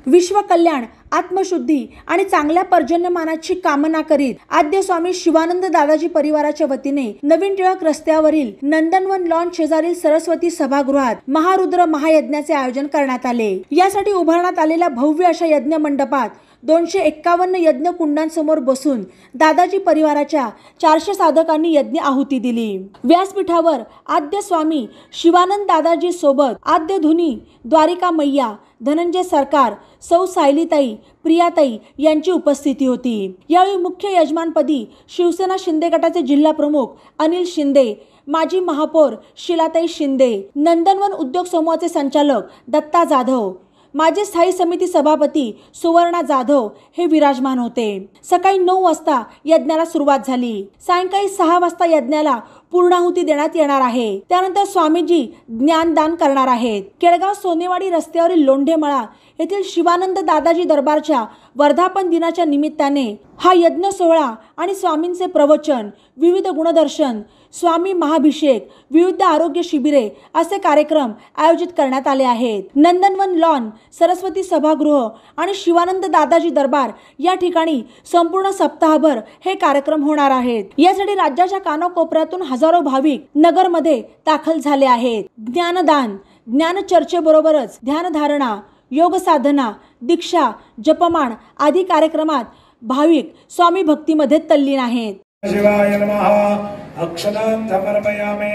विश्व कल्याण, आत्मशुद्धी आणि चांगल्या पर्जन्यमानाची कामना करीत आद्य स्वामी शिवानंद दादाजी परिवाराच्या वतीने नवीन टिळक रस्त्यावरील नंदनवन लॉन शेजारील सरस्वती सभागृहात महारुद्र महायज्ञाचे आयोजन करण्यात आले। यासाठी उभारण्यात आलेल्या भव्य अशा यज्ञ मंडपात 251 यज्ञ कुंडांसमोर बसून दादाजी परिवाराच्या 400 साधकांनी यज्ञ आहुती दिली। व्यासपीठावर आद्य स्वामी शिवानंद दादाजी सोबत आद्य धुनी द्वारिका मैया, धनंजय सरकार, सौ सायलीताई, प्रियाताई यांची उपस्थिती होती। यावेळी मुख्य यजमानपदी शिवसेना शिंदे गटाचे जिल्हा प्रमुख अनिल शिंदे, माजी महापौर शिलाताई शिंदे, नंदनवन उद्योग समूहाचे संचालक दत्ता जाधव, माजी स्थायी समिती सभापती सुवर्णा जाधव हे विराजमान होते। सकाळी 9 वाजता यज्ञाला सुरुवात झाली। सायंकाळी 6 वाजता यज्ञाला पूर्णाहुती देण्यात येणार आहे। त्यानंतर स्वामीजी ज्ञानदान करणार आहेत। केळगाव सोनेवाडी रस्त्यावरील लोंढेमळा येथील शिवानंद दादाजी दरबारच्या वर्धापन दिनाच्या निमित्ताने हा यज्ञ सोहळा आणि स्वामींचे प्रवचन, विविध गुणदर्शन, स्वामी महाभिषेक, विविध आरोग्य शिबिरे असे कार्यक्रम आयोजित करण्यात आले आहेत। नंदनवन लॉन, सरस्वती सभागृह आणि शिवानंद दादाजी दरबार या ठिकाणी संपूर्ण सप्ताहभर हे कार्यक्रम होणार आहेत। यासाठी राज्याच्या कानाकोपऱ्यातून हजारो भाविक नगरमध्ये दाखल झाले आहेत। ज्ञानदान, ज्ञानचर्चेबरोबरच ध्यानधारणा, योग साधना, दीक्षा, जपमाळ आदी कार्यक्रमात भाविक स्वामी भक्तीमध्ये तल्लीन आहेत। शिवाय नमः। अक्षतां समर्पयामि।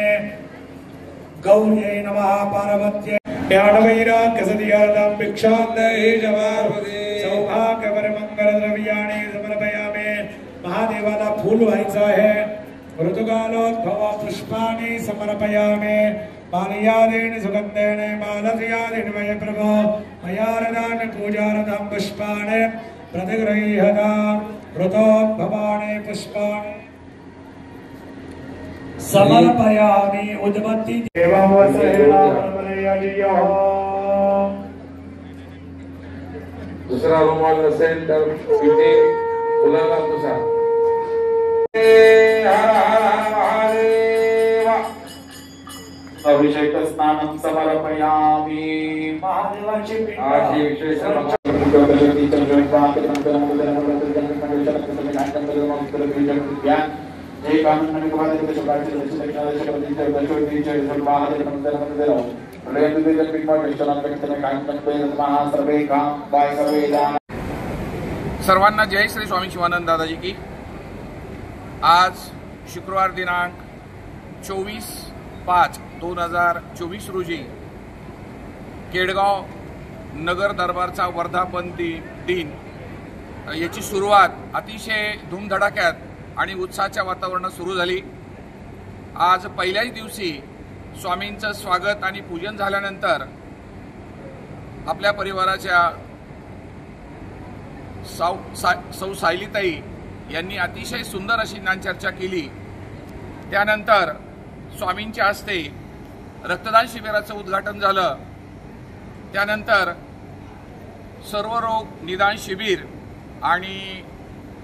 गौर्यै नमः। पार्वत्यै ज्ञानवैराग्यसिद्ध्यर्थं भिक्षां देहि जवार्पदे। सौभाग्यपरमंगलद्रव्याणि समर्पयामि। महादेवाला फूल व्हायचं आहे। ऋतुकालोद्भव पुष्पाणि समर्पयामि। मालयादेन सुगंधेन मालयादेन मय प्रभो मयारदान पूजारथं पुष्पाणि प्रतिगृह्यताम्। ऋतोद्भवानि पुष्पाणि समर्पयामि। उद्बत्ति दूसरा रुमाल नसेल तर इथे फुलाला दुसरा। अभिषेक स्नानं समर्पयामि। महादेवाची आधी विशेष सर्वांना जय श्री स्वामी शिवानंद दादाजी की। आज शुक्रवार दिनांक 24/5/2024 रोजी केळगाव नगर दरबारचा वर्धापन दिन याची सुरुवात अतिशय धूमधडाक्यात आणि उत्साहाच्या वातावरणात सुरू झाली। आज पहिल्याच दिवशी स्वामींचं स्वागत आणि पूजन झाल्यानंतर आपल्या परिवाराच्या सौ सायलीताई यांनी अतिशय सुंदर अशी ज्ञानचर्चा केली। त्यानंतर स्वामींच्या हस्ते रक्तदान शिबिराचं उद्घाटन झालं। त्यानंतर सर्वरोग निदान शिबिर आणि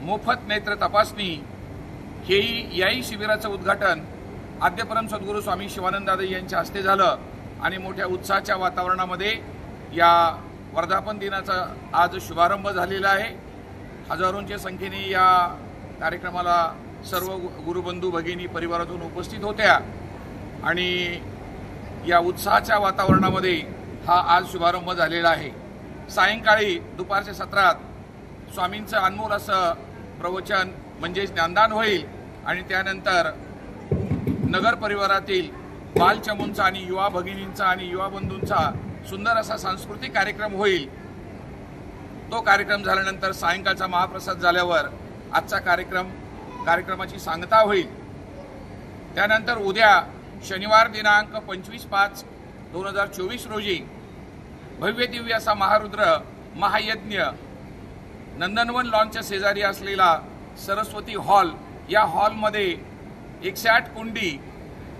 मोफत नेत्र तपासणी याही शिबिराचं उद्घाटन आद्यपरम सद्गुरू स्वामी शिवानंद दादाजी यांच्या हस्ते झालं आणि मोठ्या उत्साहाच्या वातावरणामध्ये या वर्धापन दिनाचा आज शुभारंभ झालेला आहे। हजारोंच्या संख्येने या कार्यक्रमाला सर्व गुरुबंधू भगिनी परिवारातून उपस्थित होत्या आणि या उत्साहाच्या वातावरणामध्ये हा आज शुभारंभ झालेला आहे। सायंकाळी दुपारच्या सत्रात स्वामींचं अनमोल असं प्रवचन म्हणजे ज्ञानदान होईल आणि त्यानंतर नगर परिवारातील बालचमूंचा आणि युवा भगिनींचा आणि युवा बंधूंचा सुंदर असा सांस्कृतिक कार्यक्रम होईल। तो कार्यक्रम झाल्यानंतर सायंकाळचा महाप्रसाद झाल्यावर आजचा कार्यक्रमाची सांगता होईल। त्यानंतर उद्या शनिवार दिनांक 25/5/2024 रोजी भव्य दिव्य असा महारुद्र महायज्ञ नंदनवन लॉनच्या शेजारी असलेला सरस्वती हॉल, या हॉलमध्ये 108 कुंडी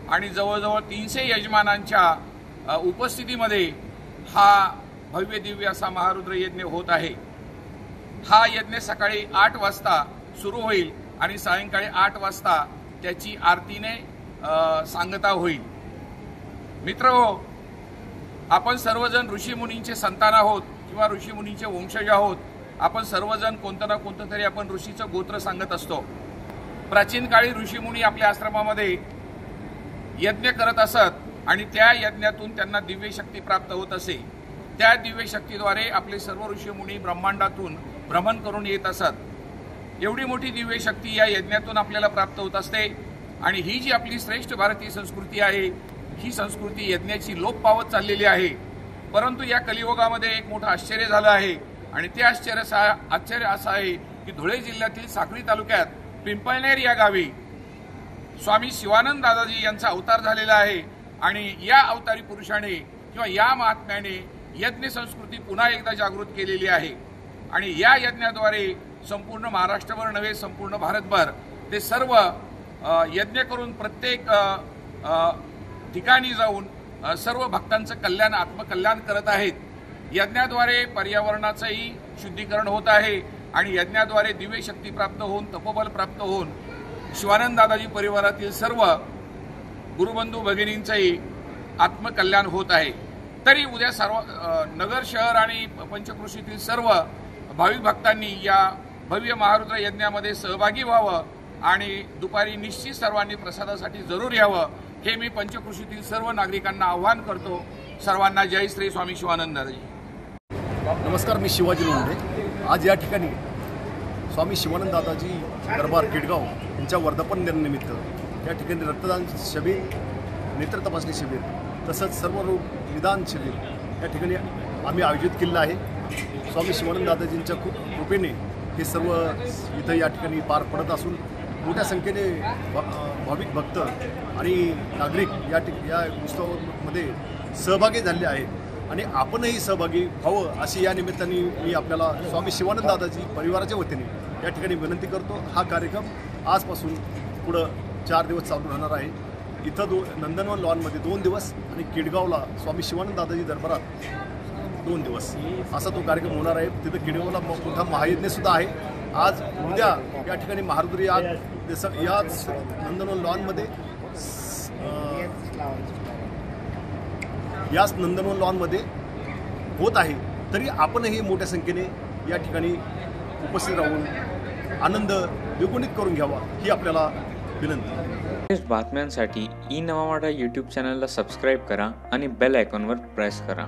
आणि जवळजवळ 300 यजमानांच्या उपस्थितीमध्ये हा भव्य दिव्य असा महारुद्र यज्ञ होत आहे। हा यज्ञ सकाळी 8 वाजता सुरू होईल आणि सायंकाळी 8 वाजता त्याची आरतीने सांगता होईल। मित्रहो, आपण सर्वजण ऋषीमुनींचे संतान आहोत किंवा ऋषीमुनींचे वंशज आहोत. आपण सर्वजण कोणतं ना कोणतं तरी आपण ऋषीचं गोत्र सांगत असतो. प्राचीन काळी ऋषीमुनी आपल्या आश्रमामध्ये यज्ञ करत असत आणि त्या यज्ञातून त्यांना दिव्य शक्ती प्राप्त होत असे. त्या दिव्य शक्तीद्वारे आपले सर्व ऋषीमुनी ब्रह्मांडातून भ्रमण करून येत असत. एवढी मोठी दिव्य शक्ती या यज्ञातून आपल्याला प्राप्त होत असते. आणि ही जी आपली श्रेष्ठ भारतीय संस्कृती आहे, ही संस्कृती यज्ञाची लोप पावत चाललेली आहे. परंतु या कलियुगामध्ये एक मोठं आश्चर्य झालं आहे आणि ते आश्चर्य असं आहे की धुळे जिल्ह्यातील साक्री तालुक्यात पिंपळनेर या गावी स्वामी शिवानंद दादाजी यांचा अवतार झालेला आहे. आणि या अवतारी पुरुषाने किंवा या महात्म्याने यज्ञ संस्कृती पुन्हा एकदा जागृत केलेली आहे. आणि या यज्ञाद्वारे संपूर्ण महाराष्ट्रभर नव्हे, संपूर्ण भारतभर ते सर्व यज्ञ करून प्रत्येक ठिकाणी जाऊन सर्व भक्तांचं कल्याण, आत्मकल्याण करत आहेत. यज्ञाद्वारे पर्यावरणाचंही शुद्धीकरण होत आहे आणि यज्ञाद्वारे दिव्य शक्ती प्राप्त होऊन, तपोबल प्राप्त होऊन शिवानंद दादाजी परिवारातील सर्व गुरुबंधू भगिनींचंही आत्मकल्याण होत आहे. तरी उद्या सर्व नगर शहर आणि पंचक्रोशीतील सर्व भाविक भक्तांनी या भव्य महारुद्र यज्ञामध्ये सहभागी व्हावं आणि दुपारी निश्चित सर्वांनी प्रसादासाठी जरूर यावं, हे मी पंचक्रोशीतील सर्व नागरिकांना आवाहन करतो. सर्वांना जय श्री स्वामी शिवानंद दादाजी. नमस्कार, मी शिवाजी लोंढे. आज या ठिकाणी स्वामी शिवानंद दादाजी दरबार केडगाव यांच्या वर्धापन दिनानिमित्त या ठिकाणी रक्तदान शिबिर, नेत्र तपासणी शिबिर तसंच सर्व रोग निदान शिबिर या ठिकाणी आम्ही आयोजित केलेलं आहे. स्वामी शिवानंद दादाजींच्या खूप कृपेने हे सर्व इथं या ठिकाणी पार पडत असून मोठ्या संख्येने भाविक भक्त आणि नागरिक या उत्सवामध्ये सहभागी झाले आहेत आणि आपणही सहभागी व्हावं अशी या निमित्ताने मी आपल्याला स्वामी शिवानंद दादाजी परिवाराच्या वतीने या ठिकाणी विनंती करतो. हा कार्यक्रम आजपासून पुढं 4 दिवस चालू राहणार आहे. इथं नंदनवन लॉनमध्ये 2 दिवस आणि केडगावला स्वामी शिवानंद दादाजी दरबारात 2 दिवस असा तो कार्यक्रम होणार आहे. तिथं केडगावला मोठा महायज्ञसुद्धा आहे. आज उद्या या ठिकाणी महारुद्री याच नंदनवन लॉनमध्ये याच नंदनवन लॉनमध्ये होत आहे. तरी आपणही मोठ्या संख्येने या ठिकाणी उपस्थित राहून आनंद द्विगुणित करून घ्यावा ही आपल्याला विनंती. बातम्यांसाठी ई नवा मराठा यूट्यूब चॅनलला सबस्क्राईब करा आणि बेल आयकॉनवर प्रेस करा.